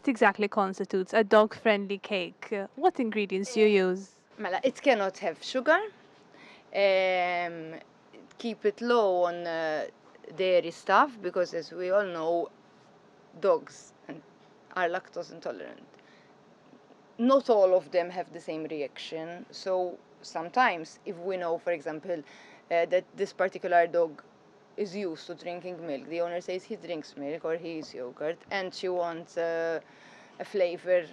what exactly constitutes a dog-friendly cake? What ingredients do you use? Mela, it cannot have sugar. Um, Keep it low on dairy stuff because, as we all know, dogs are lactose intolerant. Not all of them have the same reaction. So sometimes, if we know, for example, that this particular dog is used to drinking milk, the owner says he drinks milk or he eats yogurt, and she wants a flavor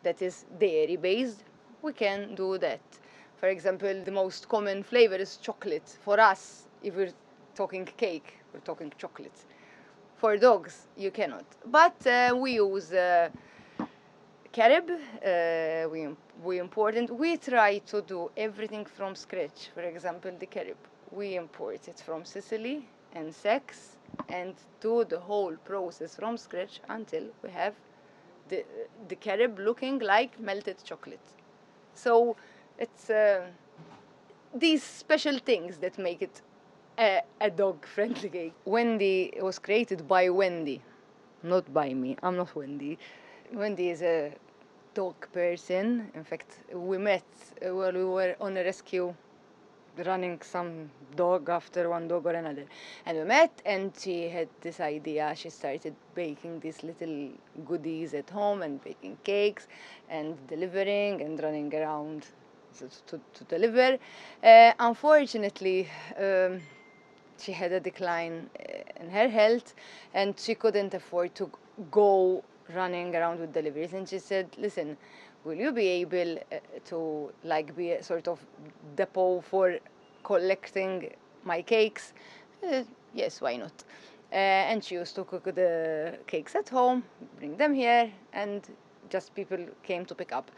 that is dairy based, we can do that. For example, the most common flavor is chocolate. For us, if we're talking cake, we're talking chocolate. For dogs, you cannot. But we use carob, we import it. We try to do everything from scratch. For example, the carob, we import it from Sicily and Sex and do the whole process from scratch until we have the carob looking like melted chocolate. So it's these special things that make it a dog-friendly cake. Wendy was created by Wendy, not by me. I'm not Wendy. Wendy is a dog person. In fact, we met while we were on a rescue running some dog after one dog or another. And we met, and she had this idea. She started baking these little goodies at home and baking cakes and delivering and running around to deliver. Unfortunately, she had a decline in her health, and she couldn't afford to go running around with deliveries. And she said, listen, will you be able to be a sort of depot for collecting my cakes? Yes, why not? And she used to cook the cakes at home, bring them here, and just people came to pick up.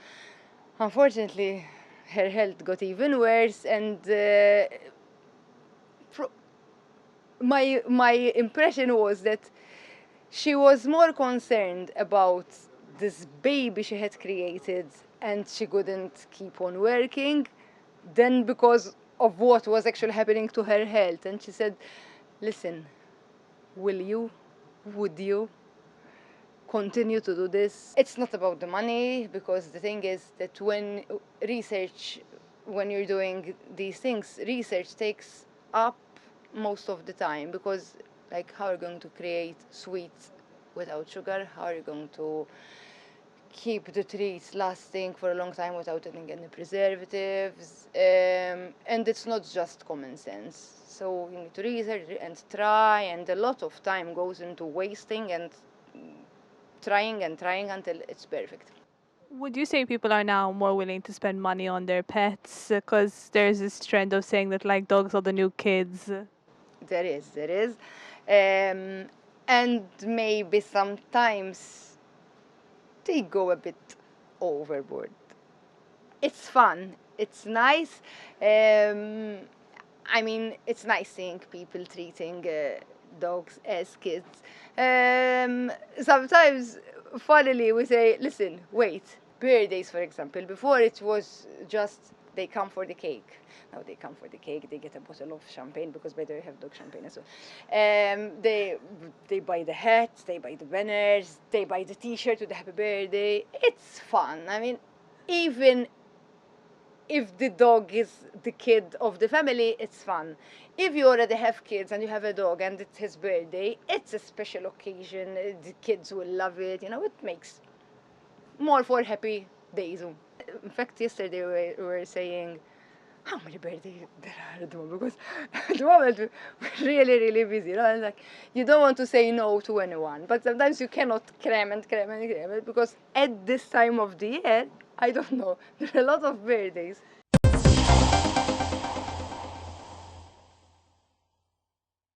Unfortunately, her health got even worse, and my impression was that she was more concerned about this baby she had created and she couldn't keep on working than because of what was actually happening to her health. And she said, listen, would you continue to do this? It's not about the money, because the thing is that when you're doing these things, research takes up most of the time, because how are you going to create sweets without sugar? How are you going to keep the treats lasting for a long time without adding any preservatives? And it's not just common sense. So you need to research and try, and a lot of time goes into wasting and trying until it's perfect. Would you say people are now more willing to spend money on their pets? Because there's this trend of saying that dogs are the new kids. There is. And maybe sometimes they go a bit overboard. It's fun. It's nice. It's nice seeing people treating dogs as kids. Sometimes, funnily, we say, listen, wait, birthdays, for example, before it was just they come for the cake. Now they come for the cake, they get a bottle of champagne, because by the way, I have dog champagne as well. They buy the hats, they buy the banners, they buy the t-shirt with the happy birthday. It's fun. Even if the dog is the kid of the family, it's fun. If you already have kids and you have a dog and it's his birthday, it's a special occasion. The kids will love it. It makes more for happy days. In fact, yesterday we were saying how many birthdays there are at the moment, because at the moment we're really, really busy. And you don't want to say no to anyone, but sometimes you cannot cram it, because at this time of the year, I don't know, there are a lot of birthdays.